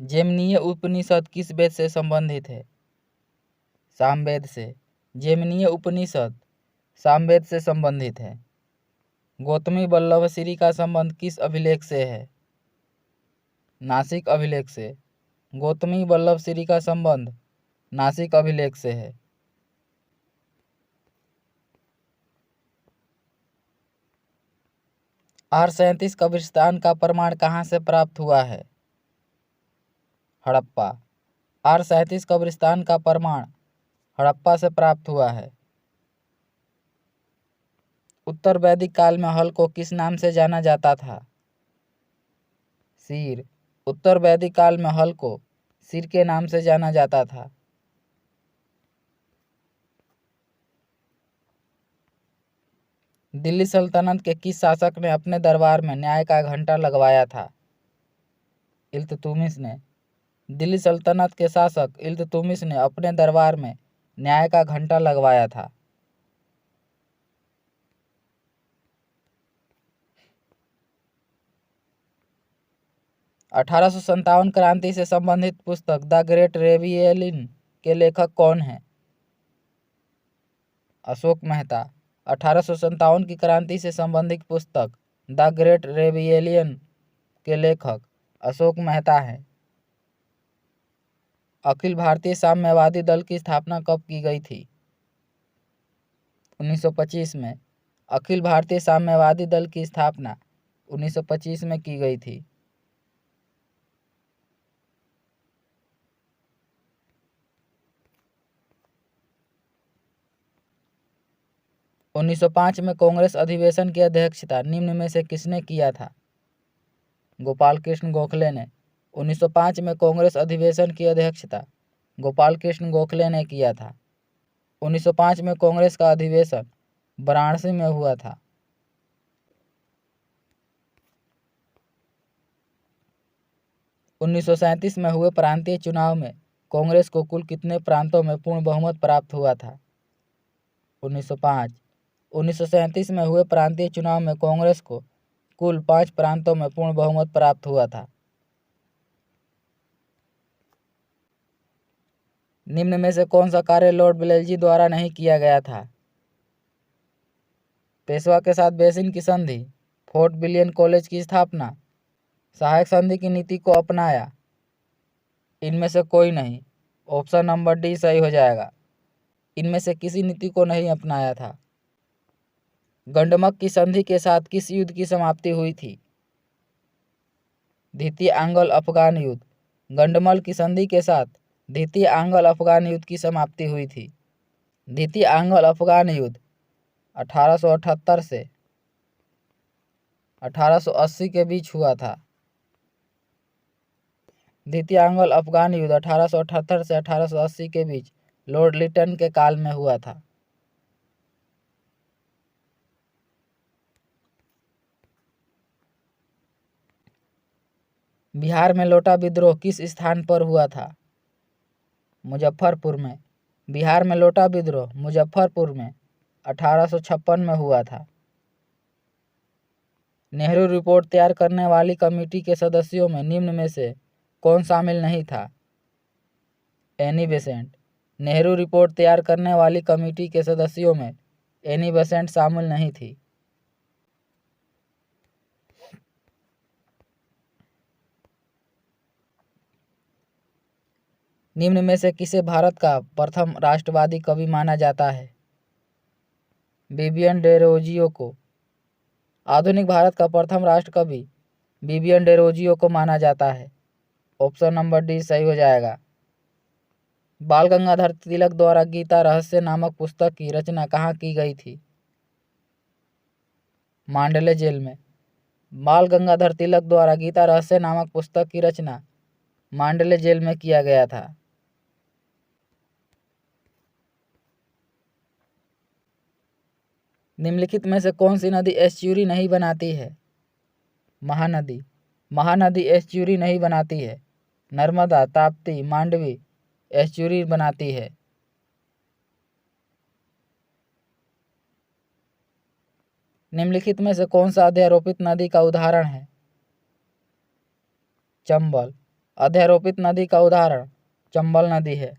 जैमिनीय उपनिषद किस वेद से संबंधित है? सामवेद से। जैमिनीय उपनिषद सामवेद से संबंधित है। गौतमी वल्लभ श्री का संबंध किस अभिलेख से है? नासिक अभिलेख से। गौतमी वल्लभ श्री का संबंध नासिक अभिलेख से है। R37 कब्रिस्तान का प्रमाण कहाँ से प्राप्त हुआ है? हड़प्पा। R37 कब्रिस्तान का प्रमाण हड़प्पा से प्राप्त हुआ है। उत्तर वैदिक काल में हल को किस नाम से जाना जाता था? सिर। उत्तर वैदिक काल में हल को सिर के नाम से जाना जाता था। दिल्ली सल्तनत के किस शासक ने अपने दरबार में न्याय का घंटा लगवाया था? इल्तुतमिश ने। दिल्ली सल्तनत के शासक इल्तुतमिश ने अपने दरबार में न्याय का घंटा लगवाया था। (1857) क्रांति से संबंधित पुस्तक द ग्रेट रेविएलिन के लेखक कौन हैं? अशोक मेहता। 1857 की क्रांति से संबंधित पुस्तक द ग्रेट रेविएलियन के लेखक अशोक मेहता हैं। अखिल भारतीय साम्यवादी दल की स्थापना कब की गई थी? 1925 में। अखिल भारतीय साम्यवादी दल की स्थापना 1925 में की गई थी। उन्नीस सौ 5 में कांग्रेस अधिवेशन की अध्यक्षता निम्न में से किसने किया था? गोपाल कृष्ण गोखले ने। 1905 में कांग्रेस अधिवेशन की अध्यक्षता गोपाल कृष्ण गोखले ने किया था। 1905 में कांग्रेस का अधिवेशन वाराणसी में हुआ था। उन्नीस सौ 37 में हुए प्रांतीय चुनाव में कांग्रेस को कुल कितने प्रांतों में पूर्ण बहुमत प्राप्त हुआ था? 1905। 1937 में हुए प्रांतीय चुनाव में कांग्रेस को कुल 5 प्रांतों में पूर्ण बहुमत प्राप्त हुआ था। निम्न में से कौन सा कार्य लॉर्ड वेलेस्ली द्वारा नहीं किया गया था? पेशवा के साथ बेसिन की संधि, फोर्ट विलियम कॉलेज की स्थापना, सहायक संधि की नीति को अपनाया। इनमें से कोई नहीं। ऑप्शन नंबर डी सही हो जाएगा। इनमें से किसी नीति को नहीं अपनाया था। गंडमक की संधि के साथ किस युद्ध की समाप्ति हुई थी? द्वितीय एंग्लो अफगान युद्ध। गंडमल की संधि के साथ द्वितीय एंग्लो अफगान युद्ध की समाप्ति हुई थी। द्वितीय एंग्लो अफगान युद्ध 1878 से 1880 के बीच हुआ था। द्वितीय एंग्लो अफगान युद्ध 1878 से 1880 के बीच लॉर्ड लिटन के काल में हुआ था। बिहार में लोटा विद्रोह किस स्थान पर हुआ था? मुजफ्फरपुर में। बिहार में लोटा विद्रोह मुजफ्फरपुर में 1856 में हुआ था। नेहरू रिपोर्ट तैयार करने वाली कमेटी के सदस्यों में निम्न में से कौन शामिल नहीं था? Annie Besant. नेहरू रिपोर्ट तैयार करने वाली कमेटी के सदस्यों में एनी बेसेंट शामिल नहीं थी। निम्न में से किसे भारत का प्रथम राष्ट्रवादी कवि माना जाता है? विवियन डेरोजियो को। आधुनिक भारत का प्रथम राष्ट्र कवि विवियन डेरोजियो को माना जाता है। ऑप्शन नंबर डी सही हो जाएगा। बाल गंगाधर तिलक द्वारा गीता रहस्य नामक पुस्तक की रचना कहाँ की गई थी? मांडले जेल में। बाल गंगाधर तिलक द्वारा गीता रहस्य नामक पुस्तक की रचना मांडले जेल में किया गया था। निम्नलिखित में से कौन सी नदी एस्च्यूरी नहीं बनाती है? महानदी। महानदी एस्च्यूरी नहीं बनाती है। नर्मदा, ताप्ती, मांडवी एस्च्यूरी बनाती है। निम्नलिखित में से कौन सा अध्यारोपित नदी का उदाहरण है? चंबल। अध्यारोपित नदी का उदाहरण चंबल नदी है।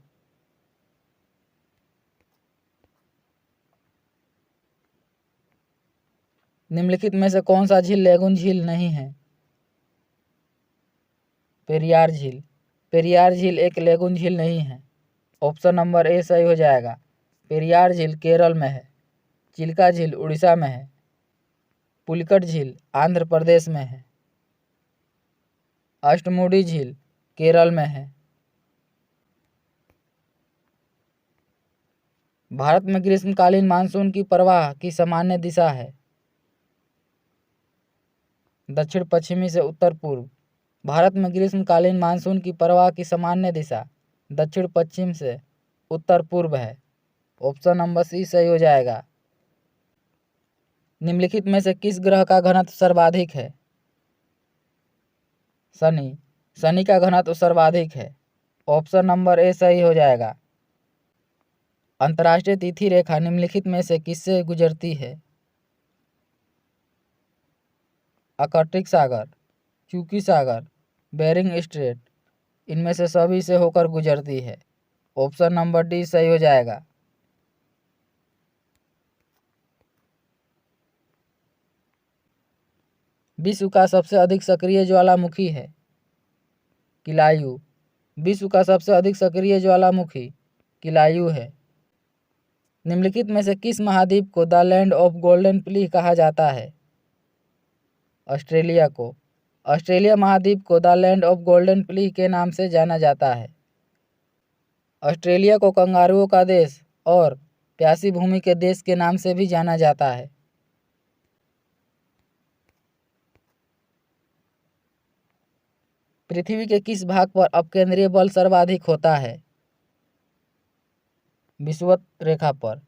निम्नलिखित में से कौन सा झील लेगुन झील नहीं है? पेरियार झील। पेरियार झील एक लेगुन झील नहीं है। ऑप्शन नंबर ए सही हो जाएगा। पेरियार झील केरल में है। चिल्का झील उड़ीसा में है। पुलिकट झील आंध्र प्रदेश में है। अष्टमुडी झील केरल में है। भारत में ग्रीष्मकालीन मानसून की प्रवाह की सामान्य दिशा है दक्षिण पश्चिमी से उत्तर पूर्व। भारत में ग्रीष्मकालीन मानसून की प्रवाह की सामान्य दिशा दक्षिण पश्चिम से उत्तर पूर्व है। ऑप्शन नंबर सी सही हो जाएगा। निम्नलिखित में से किस ग्रह का घनत्व सर्वाधिक है? शनि। शनि का घनत्व सर्वाधिक है। ऑप्शन नंबर ए सही हो जाएगा। अंतर्राष्ट्रीय तिथि रेखा निम्नलिखित में से किससे गुजरती है? आर्कटिक सागर, चुकी सागर, बेरिंग स्ट्रेट, इनमें से सभी से होकर गुजरती है। ऑप्शन नंबर डी सही हो जाएगा। विश्व का सबसे अधिक सक्रिय ज्वालामुखी है किलायु। विश्व का सबसे अधिक सक्रिय ज्वालामुखी किलायु है। निम्नलिखित में से किस महाद्वीप को the land of golden plea कहा जाता है? ऑस्ट्रेलिया को। ऑस्ट्रेलिया महाद्वीप को the land of golden plea के नाम से जाना जाता है। ऑस्ट्रेलिया को कंगारुओं का देश और प्यासी भूमि के देश के नाम से भी जाना जाता है। पृथ्वी के किस भाग पर अपकेंद्रीय बल सर्वाधिक होता है? विषुवत रेखा पर।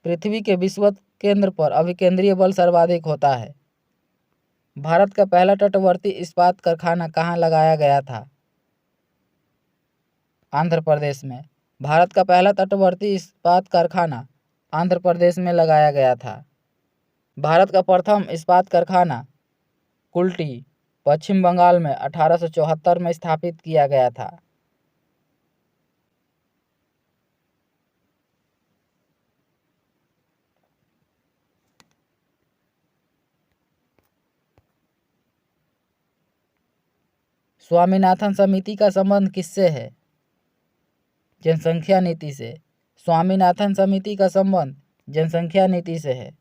पृथ्वी के विषुवत केंद्र पर अभिकेंद्रीय बल सर्वाधिक होता है। भारत का पहला तटवर्ती इस्पात कारखाना कहाँ लगाया गया था? आंध्र प्रदेश में। भारत का पहला तटवर्ती इस्पात कारखाना आंध्र प्रदेश में लगाया गया था। भारत का प्रथम इस्पात कारखाना कुल्टी पश्चिम बंगाल में 1874 में स्थापित किया गया था। स्वामीनाथन समिति का संबंध किससे है? जनसंख्या नीति से। स्वामीनाथन समिति का संबंध जनसंख्या नीति से है।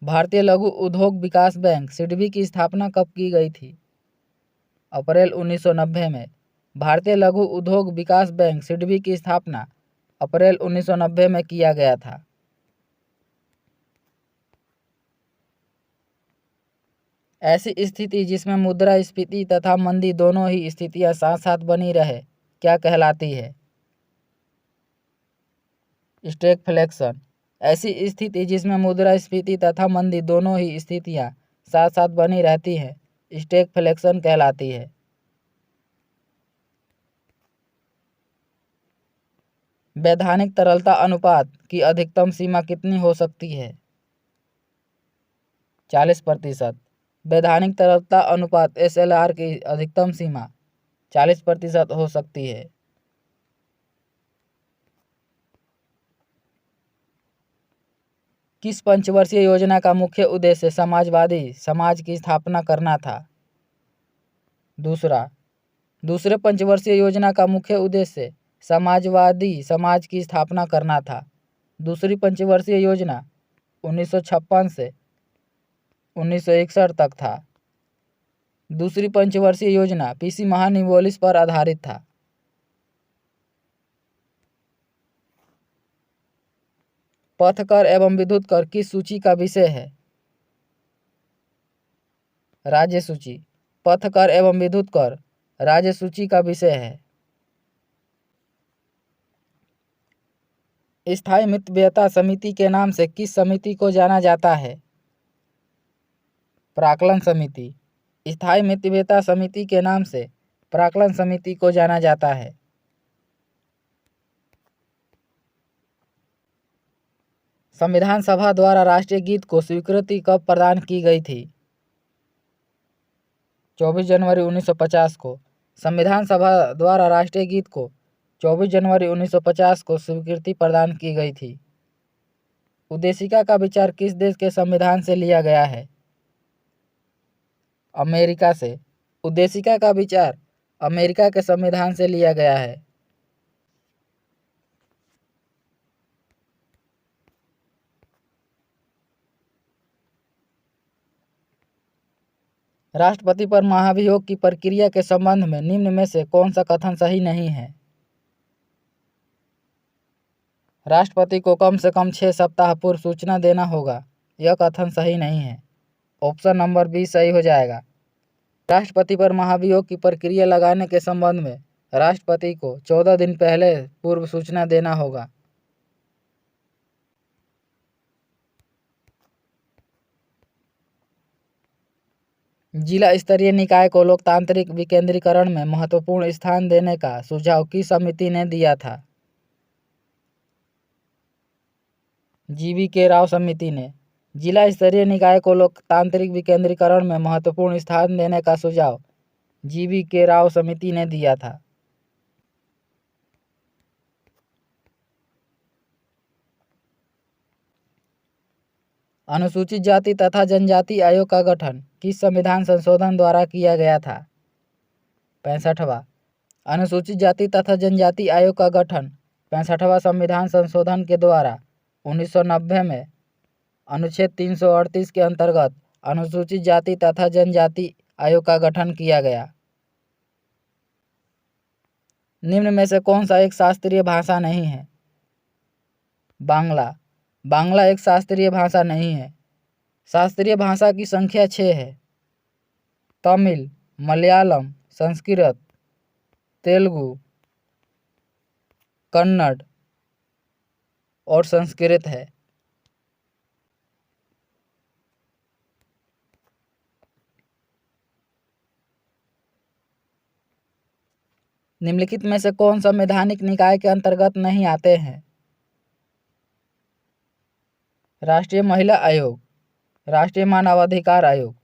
भारतीय लघु उद्योग विकास बैंक सिडबी की स्थापना कब की गई थी? अप्रैल 1990 में। भारतीय लघु उद्योग विकास बैंक सिडबी की स्थापना अप्रैल 1990 में किया गया था। ऐसी स्थिति जिसमें मुद्रास्फीति तथा मंदी दोनों ही स्थितियां साथ साथ बनी रहे क्या कहलाती है? स्टैगफ्लेशन। ऐसी स्थिति जिसमें मुद्रास्फीति तथा मंदी दोनों ही स्थितियां साथ साथ बनी रहती हैं स्टैगफ्लेशन कहलाती है। वैधानिक तरलता अनुपात की अधिकतम सीमा कितनी हो सकती है? 40%। वैधानिक तरलता अनुपात SLR की अधिकतम सीमा 40% हो सकती है। किस पंचवर्षीय योजना का मुख्य उद्देश्य समाजवादी समाज की स्थापना करना था? दूसरे पंचवर्षीय योजना का मुख्य उद्देश्य समाजवादी समाज की स्थापना करना था। दूसरी पंचवर्षीय योजना 1956 से 1961 तक था। दूसरी पंचवर्षीय योजना PC महानिवोलिस पर आधारित था। पथ कर एवं विद्युत कर किस सूची का विषय है? राज्य सूची। पथ कर एवं विद्युत कर राज्य सूची का विषय है। स्थायी मितव्ययता समिति के नाम से किस समिति को जाना जाता है? प्राक्कलन समिति। स्थायी मितव्ययता समिति के नाम से प्राक्कलन समिति को जाना जाता है। संविधान सभा द्वारा राष्ट्रीय गीत को स्वीकृति कब प्रदान की गई थी? 24 जनवरी 1950 को संविधान सभा द्वारा राष्ट्रीय गीत को 24 जनवरी 1950 को स्वीकृति प्रदान की गई थी। उद्देशिका का विचार किस देश के संविधान से लिया गया है? अमेरिका से। उद्देशिका का विचार अमेरिका के संविधान से लिया गया है। राष्ट्रपति पर महाभियोग की प्रक्रिया के संबंध में निम्न में से कौन सा कथन सही नहीं है? राष्ट्रपति को कम से कम 6 सप्ताह पूर्व सूचना देना होगा, यह कथन सही नहीं है। ऑप्शन नंबर बी सही हो जाएगा। राष्ट्रपति पर महाभियोग की प्रक्रिया लगाने के संबंध में राष्ट्रपति को 14 दिन पहले पूर्व सूचना देना होगा। जिला स्तरीय निकाय को लोकतांत्रिक विकेंद्रीकरण में महत्वपूर्ण स्थान देने का सुझाव किस समिति ने दिया था? GV राव समिति ने। जिला स्तरीय निकाय को लोकतांत्रिक विकेंद्रीकरण में महत्वपूर्ण स्थान देने का सुझाव GV राव समिति ने दिया था। अनुसूचित जाति तथा जनजाति आयोग का गठन किस संविधान संशोधन द्वारा किया गया था? 65वां। अनुसूचित जाति तथा जनजाति आयोग का गठन 65वां संविधान संशोधन के द्वारा 1990 में अनुच्छेद 338 के अंतर्गत अनुसूचित जाति तथा जनजाति आयोग का गठन किया गया। निम्न में से कौन सा एक शास्त्रीय भाषा नहीं है? बांग्ला। बांग्ला एक शास्त्रीय भाषा नहीं है। शास्त्रीय भाषा की संख्या 6 है। तमिल, मलयालम, संस्कृत, तेलुगु, कन्नड़ और संस्कृत है। निम्नलिखित में से कौन संवैधानिक निकाय के अंतर्गत नहीं आते हैं? राष्ट्रीय महिला आयोग, राष्ट्रीय मानवाधिकार आयोग।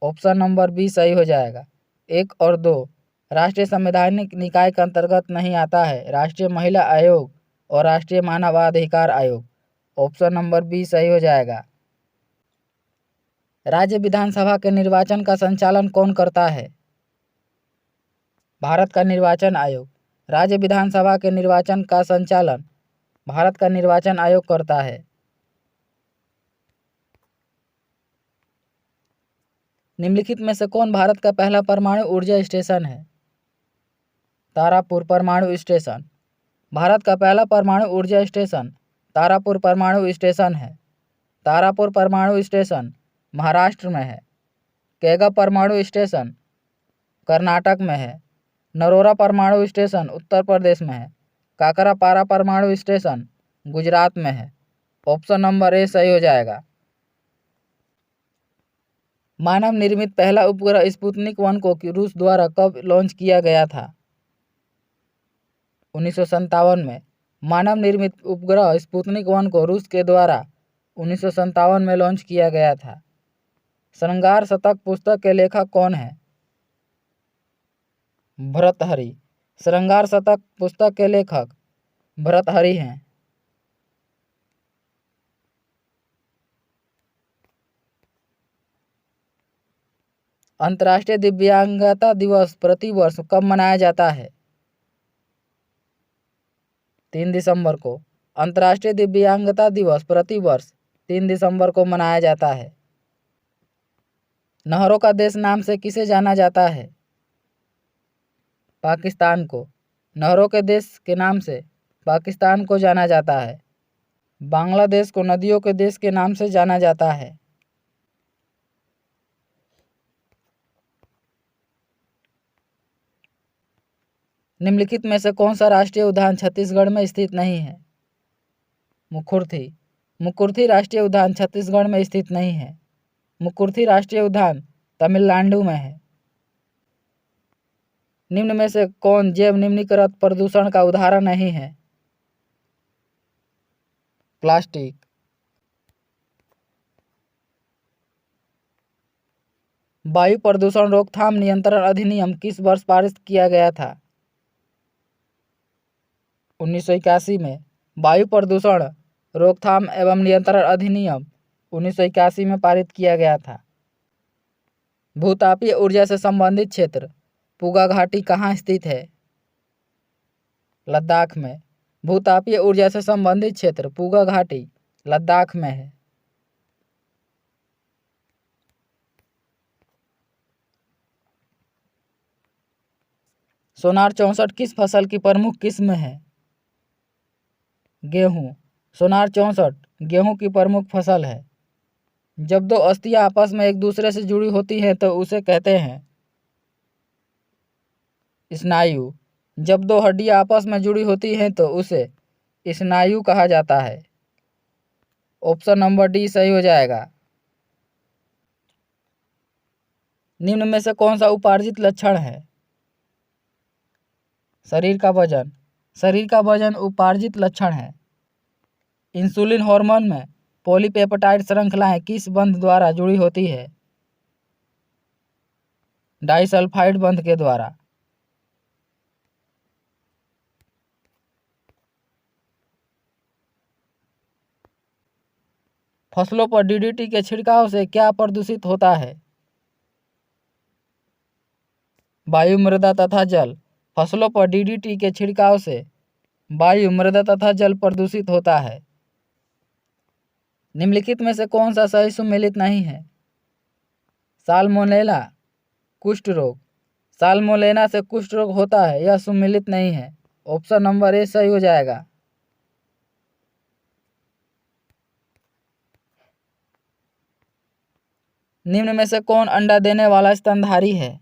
ऑप्शन नंबर बी सही हो जाएगा। 1 और 2 राष्ट्रीय संवैधानिक निकाय के अंतर्गत नहीं आता है, राष्ट्रीय महिला आयोग और राष्ट्रीय मानवाधिकार आयोग। ऑप्शन नंबर बी सही हो जाएगा। राज्य विधानसभा के निर्वाचन का संचालन कौन करता है? भारत का निर्वाचन आयोग। राज्य विधानसभा के निर्वाचन का संचालन भारत का निर्वाचन आयोग करता है। निम्नलिखित में से कौन भारत का पहला परमाणु ऊर्जा स्टेशन है? तारापुर परमाणु स्टेशन। भारत का पहला परमाणु ऊर्जा स्टेशन तारापुर परमाणु स्टेशन है। तारापुर परमाणु स्टेशन महाराष्ट्र में है। केगा परमाणु स्टेशन कर्नाटक में है। नरोरा परमाणु स्टेशन उत्तर प्रदेश में है। काकरापारा परमाणु स्टेशन गुजरात में है। ऑप्शन नंबर ए सही हो जाएगा। मानव निर्मित पहला उपग्रह स्पुतनिक 1 को रूस द्वारा कब लॉन्च किया गया था? 1957 में। मानव निर्मित उपग्रह स्पुतनिक 1 को रूस के द्वारा 1957 में लॉन्च किया गया था। श्रृंगार शतक पुस्तक के लेखक कौन है? भर्तृहरि। श्रृंगार शतक पुस्तक के लेखक भर्तृहरि हैं। अंतर्राष्ट्रीय दिव्यांगता दिवस प्रतिवर्ष कब मनाया जाता है? 3 दिसंबर को। अंतर्राष्ट्रीय दिव्यांगता दिवस प्रतिवर्ष 3 दिसंबर को मनाया जाता है। नहरों का देश नाम से किसे जाना जाता है? पाकिस्तान को। नहरों के देश के नाम से पाकिस्तान को जाना जाता है। बांग्लादेश को नदियों के देश के नाम से जाना जाता है। निम्नलिखित में से कौन सा राष्ट्रीय उद्यान छत्तीसगढ़ में स्थित नहीं है? मुकुर्थी। मुकुर्थी राष्ट्रीय उद्यान छत्तीसगढ़ में स्थित नहीं है। मुकुर्थी राष्ट्रीय उद्यान तमिलनाडु में है। निम्न में से कौन जैव निम्नीकृत प्रदूषण का उदाहरण नहीं है? प्लास्टिक। वायु प्रदूषण रोकथाम नियंत्रण अधिनियम किस वर्ष पारित किया गया था? 1981 में। वायु प्रदूषण रोकथाम एवं नियंत्रण अधिनियम 1981 में पारित किया गया था। भूतापीय ऊर्जा से संबंधित क्षेत्र पूगा घाटी कहाँ स्थित है? लद्दाख में। भूतापीय ऊर्जा से संबंधित क्षेत्र पूगा घाटी लद्दाख में है। सोनार 64 किस फसल की प्रमुख किस्म है? गेहूँ। सोनार 64 गेहूँ की प्रमुख फसल है। जब दो अस्थियां आपस में एक दूसरे से जुड़ी होती हैं तो उसे कहते हैं स्नायु। जब दो हड्डियां आपस में जुड़ी होती हैं तो उसे स्नायु कहा जाता है। ऑप्शन नंबर डी सही हो जाएगा। निम्न में से कौन सा उपार्जित लक्षण है? शरीर का वजन। शरीर का वजन उपार्जित लक्षण है। इंसुलिन हार्मोन में पॉलीपेप्टाइड श्रृंखलाएं किस बंध द्वारा जुड़ी होती है? डाइसल्फाइड बंध के द्वारा। फसलों पर डीडीटी के छिड़काव से क्या प्रदूषित होता है? वायु, मृदा तथा जल। फसलों पर डीडीटी के छिड़काव से वायु, मृदा तथा जल प्रदूषित होता है। निम्नलिखित में से कौन सा सही सुमेलित नहीं है? साल्मोनेला कुष्ठ रोग। साल्मोनेला से कुष्ठ रोग होता है, यह सुमेलित नहीं है। ऑप्शन नंबर ए सही हो जाएगा। निम्न में से कौन अंडा देने वाला स्तनधारी है?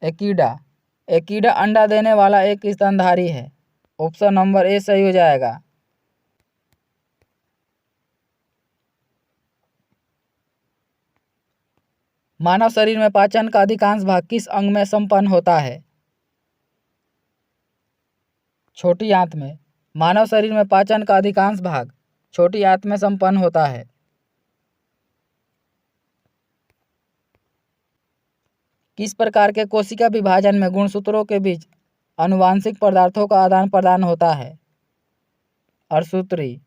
एकीडा। एकीडा अंडा देने वाला एक स्तनधारी है। ऑप्शन नंबर ए सही हो जाएगा। मानव शरीर में पाचन का अधिकांश भाग किस अंग में संपन्न होता है? छोटी आंत में। मानव शरीर में पाचन का अधिकांश भाग छोटी आंत में संपन्न होता है। किस प्रकार के कोशिका विभाजन में गुणसूत्रों के बीच आनुवांशिक पदार्थों का आदान प्रदान होता है? अर्धसूत्री।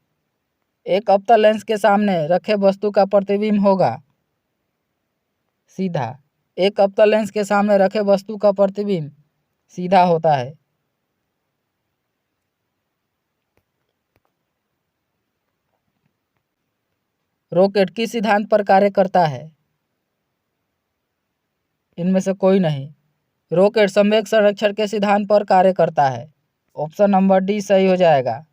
एक अवतल लेंस के सामने रखे वस्तु का प्रतिबिंब होगा सीधा। एक अवतल लेंस के सामने रखे वस्तु का प्रतिबिंब सीधा होता है। रॉकेट किस सिद्धांत पर कार्य करता है? इनमें से कोई नहीं। रॉकेट संवेग संरक्षण के सिद्धांत पर कार्य करता है। ऑप्शन नंबर डी सही हो जाएगा।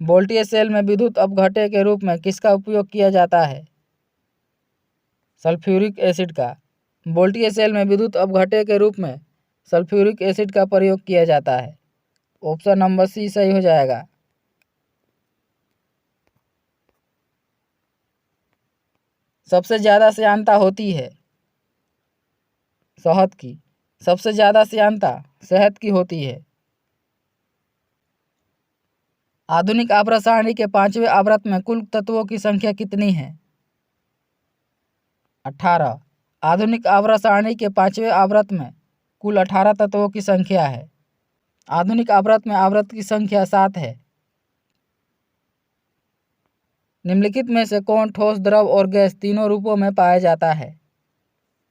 वोल्टेज सेल में विद्युत अपघट्य के रूप में किसका उपयोग किया जाता है? सल्फ्यूरिक एसिड का। वोल्टेज सेल में विद्युत अपघट्य के रूप में सल्फ्यूरिक एसिड का प्रयोग किया जाता है। ऑप्शन नंबर सी सही हो जाएगा। सबसे ज़्यादा श्यानता होती है शहद की। सबसे ज़्यादा श्यानता शहद की होती है। आधुनिक आवर्त सारणी के 5वें आवर्त में कुल तत्वों की संख्या कितनी है? 18। आधुनिक आवर्त सारणी के 5वें आवर्त में कुल 18 तत्वों की संख्या है। आधुनिक आवर्त में आवर्त की संख्या 7 है। निम्नलिखित में से कौन ठोस, द्रव और गैस तीनों रूपों में पाया जाता है?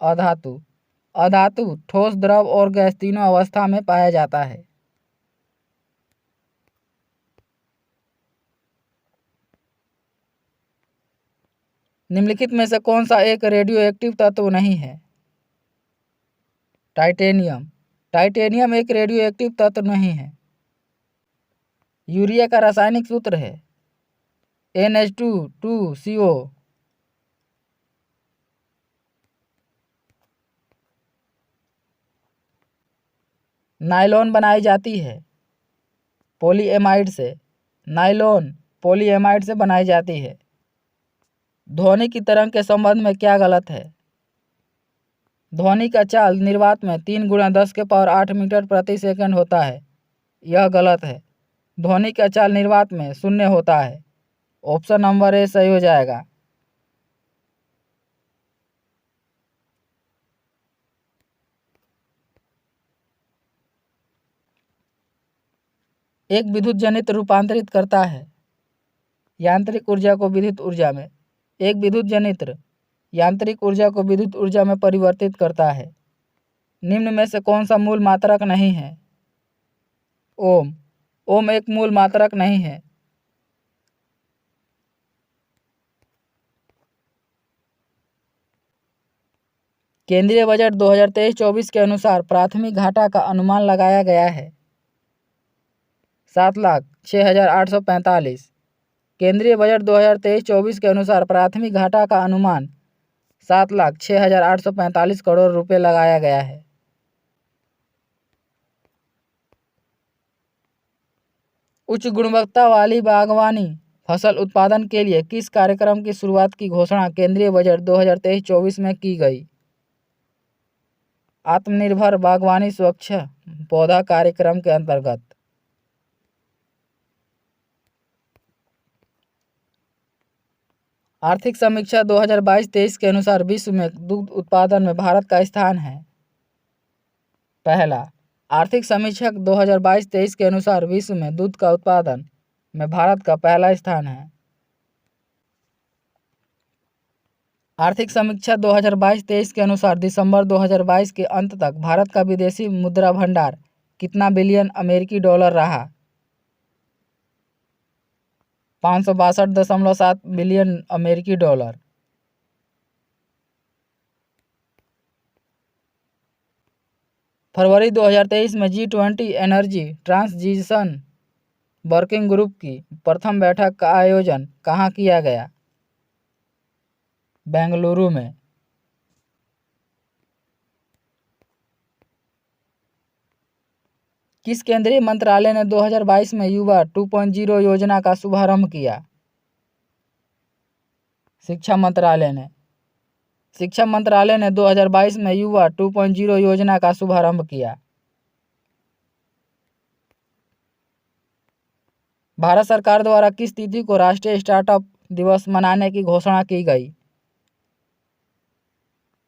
अधातु। अधातु ठोस, द्रव और गैस तीनों अवस्था में पाया जाता है। निम्नलिखित में से कौन सा एक रेडियोएक्टिव तत्व नहीं है? टाइटेनियम। टाइटेनियम एक रेडियोएक्टिव तत्व नहीं है। यूरिया का रासायनिक सूत्र है NH2CO। नायलॉन बनाई जाती है पॉलीएमाइड से। नायलॉन पॉलीएमाइड से बनाई जाती है। ध्वनि की तरंग के संबंध में क्या गलत है? ध्वनि का चाल निर्वात में 3 × 10⁸ मीटर प्रति सेकंड होता है, यह गलत है। ध्वनि का चाल निर्वात में 0 होता है। ऑप्शन नंबर ए सही हो जाएगा। एक विद्युत जनित रूपांतरित करता है यांत्रिक ऊर्जा को विद्युत ऊर्जा में। एक विद्युत जनित्र यांत्रिक ऊर्जा को विद्युत ऊर्जा में परिवर्तित करता है। निम्न में से कौन सा मूल मात्रक नहीं है? ओम। ओम एक मूल मात्रक नहीं है। केंद्रीय बजट 2023-24 के अनुसार प्राथमिक घाटा का अनुमान लगाया गया है 7,06,845। केंद्रीय बजट 2023-24 के अनुसार प्राथमिक घाटा का अनुमान 7,06,845 करोड़ रुपए लगाया गया है। उच्च गुणवत्ता वाली बागवानी फसल उत्पादन के लिए किस कार्यक्रम की शुरुआत की घोषणा केंद्रीय बजट 2023-24 में की गई? आत्मनिर्भर बागवानी स्वच्छ पौधा कार्यक्रम के अंतर्गत। आर्थिक समीक्षा 2022-23 के अनुसार विश्व में दुग्ध उत्पादन में भारत का स्थान है। पहला, आर्थिक समीक्षा 2022-23 के अनुसार विश्व में दूध का उत्पादन में भारत का पहला स्थान है। आर्थिक समीक्षा 2022-23 के अनुसार दिसंबर 2022 के अंत तक भारत का विदेशी मुद्रा भंडार कितना बिलियन अमेरिकी डॉलर रहा? 562.7 बिलियन अमेरिकी डॉलर। फरवरी 2023 में G20 energy transition working group की प्रथम बैठक का आयोजन कहाँ किया गया? बेंगलुरु में। किस केंद्रीय मंत्रालय ने 2022 में युवा 2.0 योजना का शुभारंभ किया? शिक्षा मंत्रालय ने। शिक्षा मंत्रालय ने 2022 में युवा 2.0 योजना का शुभारंभ किया। भारत सरकार द्वारा किस तिथि को राष्ट्रीय स्टार्टअप दिवस मनाने की घोषणा की गई?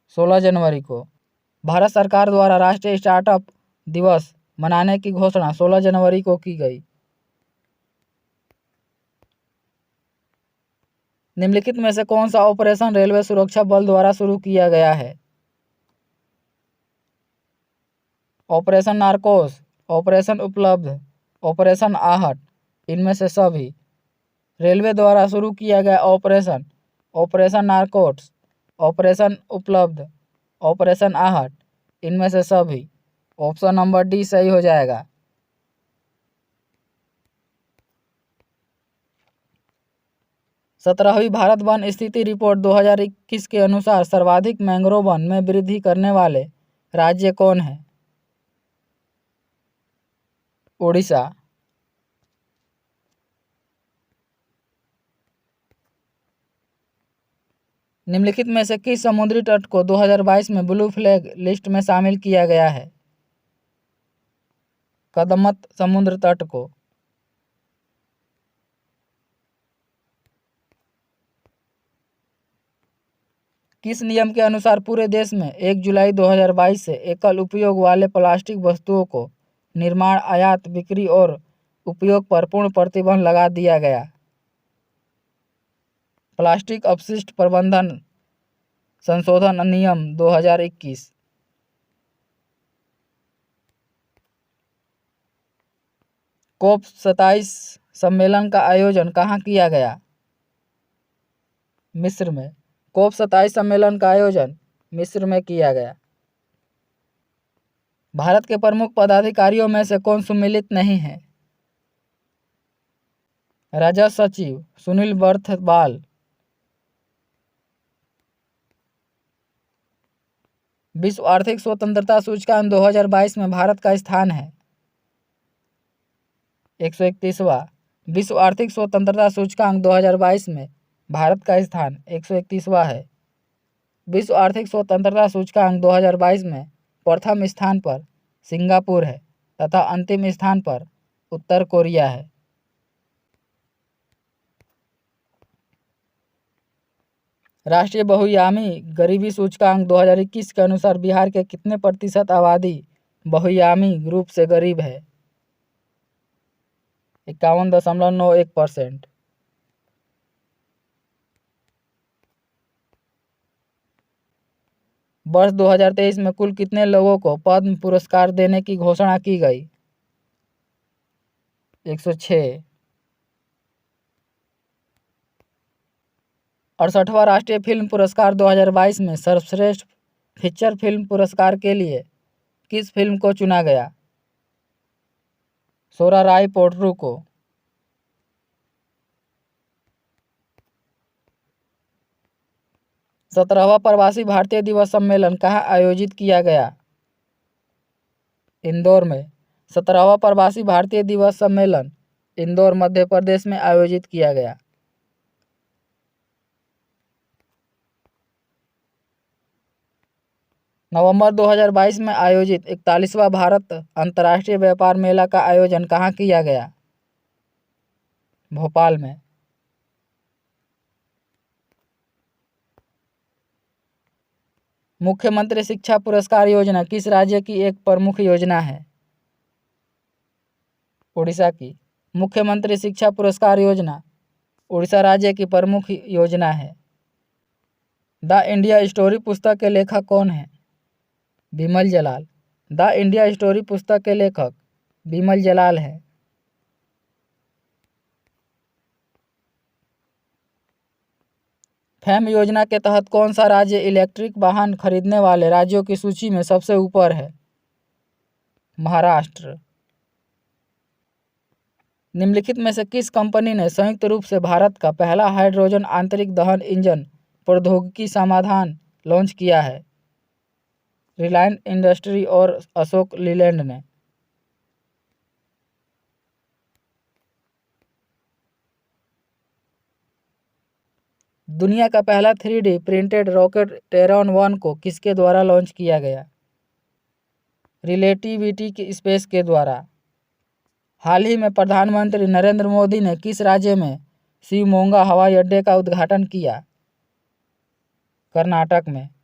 16 जनवरी को। भारत सरकार द्वारा राष्ट्रीय स्टार्टअप दिवस मनाने की घोषणा 16 जनवरी को की गई। निम्नलिखित में से कौन सा ऑपरेशन रेलवे सुरक्षा बल द्वारा शुरू किया गया है? ऑपरेशन नारकोस, ऑपरेशन उपलब्ध, ऑपरेशन आहट, इनमें से सभी। रेलवे द्वारा शुरू किया गया ऑपरेशन, ऑपरेशन नारकोस, ऑपरेशन उपलब्ध, ऑपरेशन आहट, इनमें से सभी। ऑप्शन नंबर डी सही हो जाएगा। सत्रहवीं भारत वन स्थिति रिपोर्ट 2021 के अनुसार सर्वाधिक मैंग्रोव वन में वृद्धि करने वाले राज्य कौन है? ओडिशा। निम्नलिखित में से किस समुद्री तट को 2022 में ब्लू फ्लैग लिस्ट में शामिल किया गया है? कदमत समुद्र तट को। किस नियम के अनुसार पूरे देश में 1 जुलाई 2022 से एकल उपयोग वाले प्लास्टिक वस्तुओं को निर्माण, आयात, बिक्री और उपयोग पर पूर्ण प्रतिबंध लगा दिया गया? प्लास्टिक अपशिष्ट प्रबंधन संशोधन अधिनियम 2021। कोप 27 सम्मेलन का आयोजन कहाँ किया गया? मिस्र में। कोप 27 सम्मेलन का आयोजन मिस्र में किया गया। भारत के प्रमुख पदाधिकारियों में से कौन सम्मिलित नहीं है? राजस्व सचिव सुनील बर्थवाल। विश्व आर्थिक स्वतंत्रता सूचकांक 2022 में भारत का स्थान है 131वां। विश्व आर्थिक स्वतंत्रता सूचकांक 2022 में भारत का स्थान 131वां है। विश्व आर्थिक स्वतंत्रता सूचकांक 2022 में प्रथम स्थान पर सिंगापुर है तथा अंतिम स्थान पर उत्तर कोरिया है। राष्ट्रीय बहुआयामी गरीबी सूचकांक 2021 के अनुसार बिहार के कितने प्रतिशत आबादी बहुआयामी रूप से गरीब है? 51.91%। वर्ष 2023 में कुल कितने लोगों को पद्म पुरस्कार देने की घोषणा की गई? 106। 68वां राष्ट्रीय फिल्म पुरस्कार 2022 में सर्वश्रेष्ठ फीचर फिल्म पुरस्कार के लिए किस फिल्म को चुना गया? सोराराई पोट्रू को। 17वां प्रवासी भारतीय दिवस सम्मेलन कहाँ आयोजित किया गया? इंदौर में। 17वां प्रवासी भारतीय दिवस सम्मेलन इंदौर मध्य प्रदेश में आयोजित किया गया। नवंबर 2022 में आयोजित 41वां भारत अंतर्राष्ट्रीय व्यापार मेला का आयोजन कहाँ किया गया? भोपाल में। मुख्यमंत्री शिक्षा पुरस्कार योजना किस राज्य की एक प्रमुख योजना है? उड़ीसा की। मुख्यमंत्री शिक्षा पुरस्कार योजना उड़ीसा राज्य की प्रमुख योजना है। द इंडिया स्टोरी पुस्तक के लेखक कौन हैं? बिमल जलाल। द इंडिया स्टोरी पुस्तक के लेखक बिमल जलाल हैं। फैम योजना के तहत कौन सा राज्य इलेक्ट्रिक वाहन खरीदने वाले राज्यों की सूची में सबसे ऊपर है? महाराष्ट्र। निम्नलिखित में से किस कंपनी ने संयुक्त रूप से भारत का पहला हाइड्रोजन आंतरिक दहन इंजन प्रौद्योगिकी समाधान लॉन्च किया है? रिलायंस इंडस्ट्री और अशोक लीलैंड ने। दुनिया का पहला 3D प्रिंटेड रॉकेट टेरॉन 1 को किसके द्वारा लॉन्च किया गया? रिलेटिविटी की स्पेस के द्वारा। हाल ही में प्रधानमंत्री नरेंद्र मोदी ने किस राज्य में शिवमोगा हवाई अड्डे का उद्घाटन किया? कर्नाटक में।